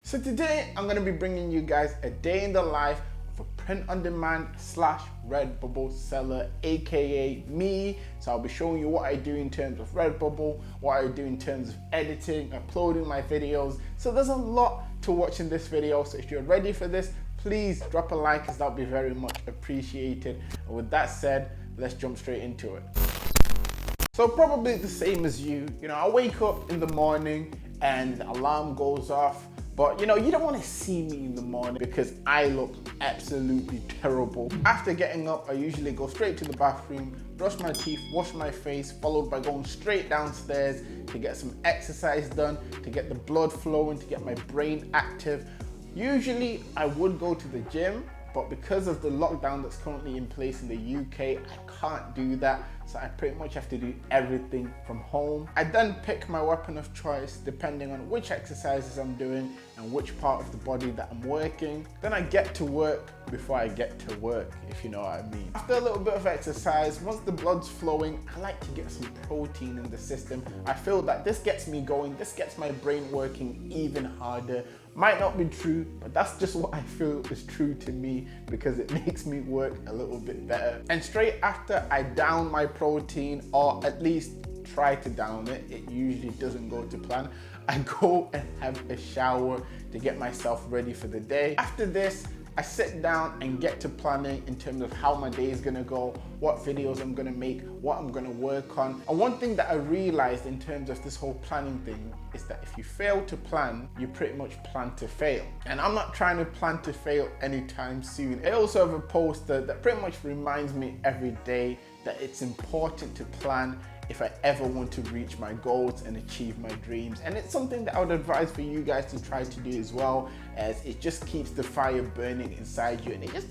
So today I'm going to be bringing you guys a day in the life of a print-on-demand / Redbubble seller, aka me. So I'll be showing you what I do in terms of Redbubble, what I do in terms of editing, uploading my videos. So there's a lot to watch in this video. So if you're ready for this, please drop a like, as that would be very much appreciated. And with that said, let's jump straight into it. So probably the same as you, I wake up in the morning and the alarm goes off. But you don't want to see me in the morning because I look absolutely terrible. After getting up, I usually go straight to the bathroom, brush my teeth, wash my face, followed by going straight downstairs to get some exercise done, to get the blood flowing, to get my brain active. Usually I would go to the gym, but because of the lockdown that's currently in place in the UK, I can't do that. So I pretty much have to do everything from home. I then pick my weapon of choice depending on which exercises I'm doing and which part of the body that I'm working. Then I get to work before I get to work, if you know what I mean. After a little bit of exercise, once the blood's flowing, I like to get some protein in the system. I feel that this gets me going, this gets my brain working even harder. Might not be true, but that's just what I feel is true to me because it makes me work a little bit better. And straight after I down my protein, or at least try to down it, it usually doesn't go to plan, I go and have a shower to get myself ready for the day. After this, I sit down and get to planning in terms of how my day is gonna go, what videos I'm gonna make, what I'm gonna work on. And one thing that I realized in terms of this whole planning thing is that if you fail to plan, you pretty much plan to fail. And I'm not trying to plan to fail anytime soon. I also have a poster that pretty much reminds me every day that it's important to plan if I ever want to reach my goals and achieve my dreams. And it's something that I would advise for you guys to try to do as well, as it just keeps the fire burning inside you. And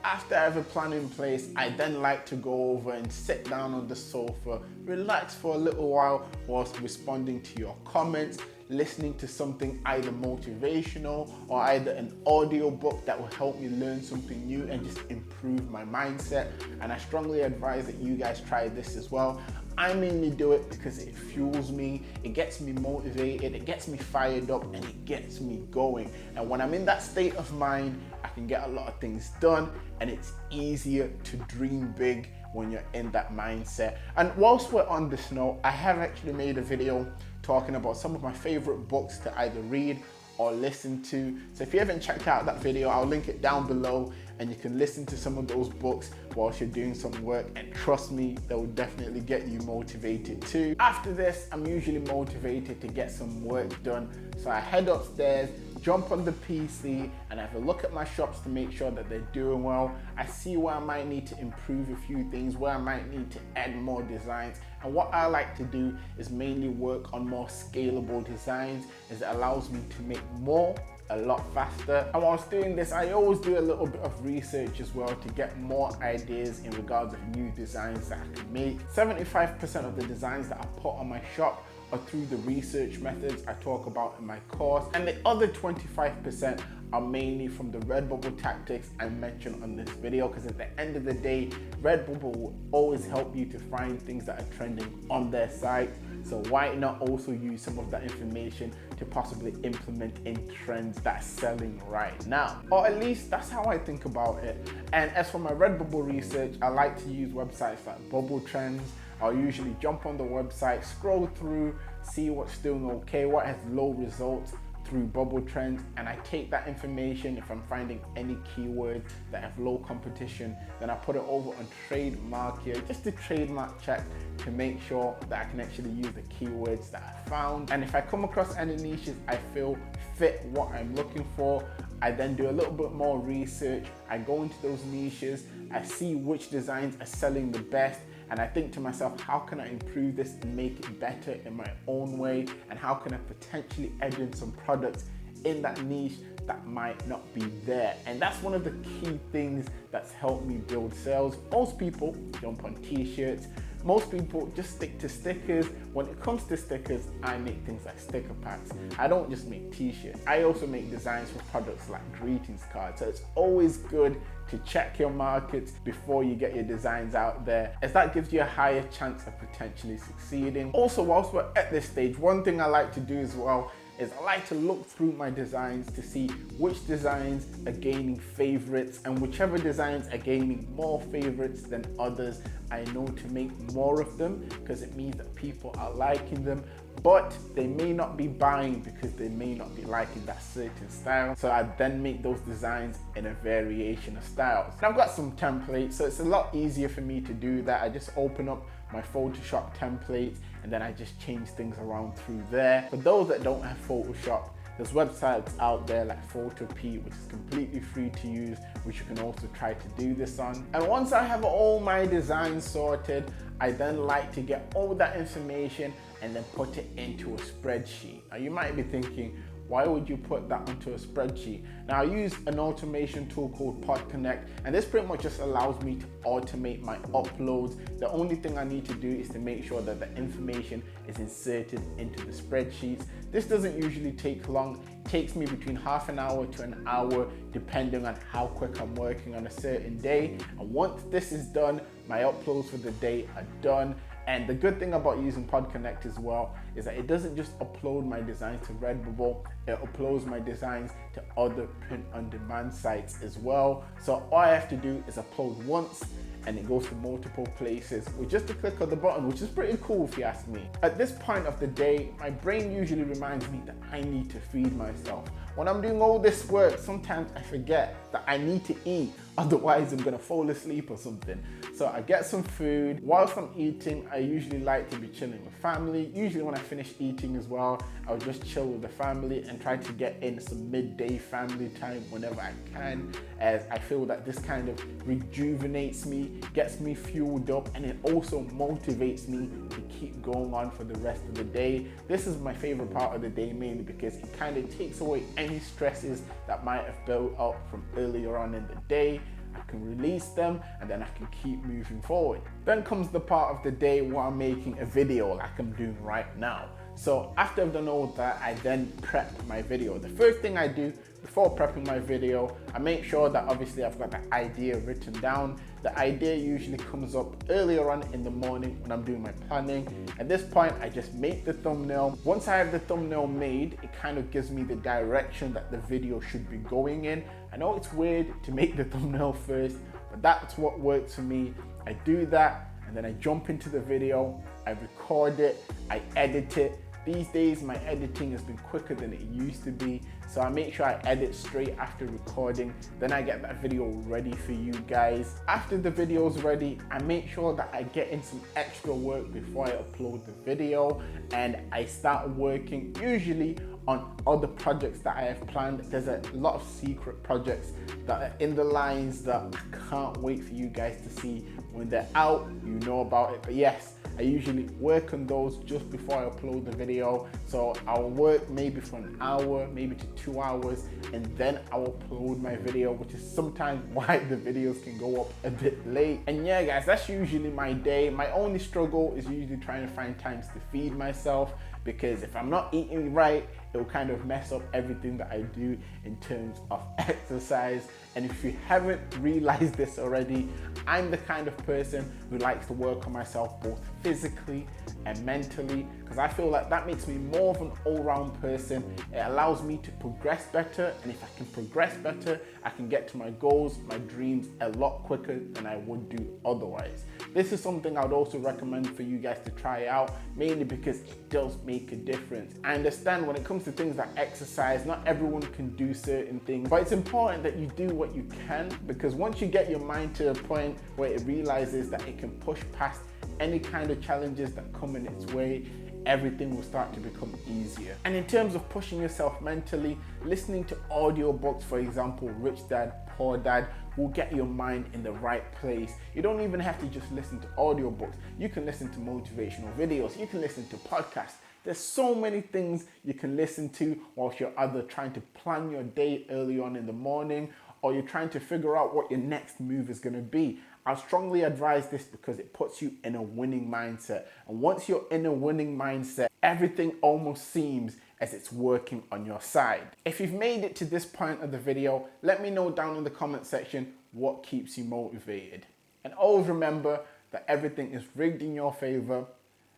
after I have a plan in place, I then like to go over and sit down on the sofa, relax for a little while whilst responding to your comments, listening to something either motivational or either an audio book that will help me learn something new and just improve my mindset. And I strongly advise that you guys try this as well. I mainly do it because it fuels me, it gets me motivated, it gets me fired up, and it gets me going. And when I'm in that state of mind, I can get a lot of things done, and it's easier to dream big when you're in that mindset. And whilst we're on this note, I have actually made a video talking about some of my favorite books to either read or listen to. So if you haven't checked out that video, I'll link it down below, and you can listen to some of those books whilst you're doing some work, and trust me, they will definitely get you motivated too. After this, I'm usually motivated to get some work done. So I head upstairs, jump on the PC, and have a look at my shops to make sure that they're doing well. I see where I might need to improve a few things, where I might need to add more designs. And what I like to do is mainly work on more scalable designs, as it allows me to make more a lot faster. And whilst doing this, I always do a little bit of research as well to get more ideas in regards of new designs that I can make. 75% of the designs that I put on my shop are through the research methods I talk about in my course, and the other 25% are mainly from the Redbubble tactics I mentioned on this video, because at the end of the day, Redbubble will always help you to find things that are trending on their site. So why not also use some of that information to possibly implement in trends that are selling right now? Or at least that's how I think about it. And as for my Redbubble research, I like to use websites like Bubble Trends. I'll usually jump on the website, scroll through, see what's doing okay, what has low results through Bubble Trends, and I take that information. If I'm finding any keywords that have low competition, then I put it over on Trademarkier, just to trademark check to make sure that I can actually use the keywords that I found. And if I come across any niches I feel fit what I'm looking for, I then do a little bit more research. I go into those niches, I see which designs are selling the best, and I think to myself, how can I improve this and make it better in my own way? And how can I potentially add in some products in that niche that might not be there? And that's one of the key things that's helped me build sales. Most people jump on t-shirts. Most people just stick to stickers. When it comes to stickers, I make things like sticker packs. I don't just make t-shirts. I also make designs for products like greetings cards. So it's always good to check your markets before you get your designs out there, as that gives you a higher chance of potentially succeeding. Also, whilst we're at this stage, one thing I like to do as well is I like to look through my designs to see which designs are gaining favorites, and whichever designs are gaining more favorites than others, I know to make more of them, because it means that people are liking them, but they may not be buying because they may not be liking that certain style. So I then make those designs in a variation of styles. And I've got some templates, so it's a lot easier for me to do that. I just open up my Photoshop templates and then I just change things around through there. For those that don't have Photoshop, there's websites out there like Photopea, which is completely free to use, which you can also try to do this on. And once I have all my designs sorted, I then like to get all that information and then put it into a spreadsheet. Now you might be thinking, why would you put that onto a spreadsheet? Now I use an automation tool called PodConnect, and this pretty much just allows me to automate my uploads. The only thing I need to do is to make sure that the information is inserted into the spreadsheets. This doesn't usually take long. It takes me between half an hour to an hour, depending on how quick I'm working on a certain day. And once this is done, my uploads for the day are done. And the good thing about using PodConnect as well is that it doesn't just upload my designs to Redbubble, it uploads my designs to other print-on-demand sites as well. So all I have to do is upload once and it goes to multiple places with just a click of the button, which is pretty cool if you ask me. At this point of the day, my brain usually reminds me that I need to feed myself. When I'm doing all this work, sometimes I forget that I need to eat, otherwise I'm gonna fall asleep or something. So I get some food. Whilst I'm eating, I usually like to be chilling with family. Usually when I finish eating as well, I'll just chill with the family and try to get in some midday family time whenever I can, as I feel that this kind of rejuvenates me, gets me fueled up, and it also motivates me to keep going on for the rest of the day. This is my favorite part of the day, mainly because it kind of takes away any stresses that might have built up from earlier on in the day. I can release them and then I can keep moving forward. Then comes the part of the day where I'm making a video like I'm doing right now. So after I've done all that, I then prep my video. The first thing I do before prepping my video, I make sure that obviously I've got the idea written down. The idea usually comes up earlier on in the morning when I'm doing my planning. At this point, I just make the thumbnail. Once I have the thumbnail made, it kind of gives me the direction that the video should be going in. I know it's weird to make the thumbnail first, but that's what works for me. I do that, and then I jump into the video, I record it, I edit it. These days, my editing has been quicker than it used to be, so I make sure I edit straight after recording. Then I get that video ready for you guys. After the video's ready, I make sure that I get in some extra work before I upload the video, and I start working usually on other projects that I have planned. There's a lot of secret projects that are in the lines that I can't wait for you guys to see. When they're out, you know about it. But yes, I usually work on those just before I upload the video. So I'll work maybe for an hour, maybe to 2 hours, and then I'll upload my video, which is sometimes why the videos can go up a bit late. And yeah, guys, that's usually my day. My only struggle is usually trying to find times to feed myself, because if I'm not eating right, it will kind of mess up everything that I do in terms of exercise. And if you haven't realized this already, I'm the kind of person who likes to work on myself both physically and mentally, because I feel like that makes me more of an all-round person. It allows me to progress better, and if I can progress better, I can get to my goals, my dreams a lot quicker than I would do otherwise. This is something I would also recommend for you guys to try out, mainly because it does make a difference. I understand when it comes to things like exercise, not everyone can do certain things, but it's important that you do what you can, because once you get your mind to a point where it realizes that it can push past any kind of challenges that come in its way, everything will start to become easier. And in terms of pushing yourself mentally, listening to audiobooks, for example, Rich Dad, Poor Dad, will get your mind in the right place. You don't even have to just listen to audiobooks. You can listen to motivational videos. You can listen to podcasts. There's so many things you can listen to whilst you're either trying to plan your day early on in the morning, or you're trying to figure out what your next move is going to be. I strongly advise this because it puts you in a winning mindset. And once you're in a winning mindset, everything almost seems as it's working on your side. If you've made it to this point of the video, let me know down in the comment section what keeps you motivated. And always remember that everything is rigged in your favor,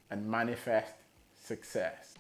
and manifest success.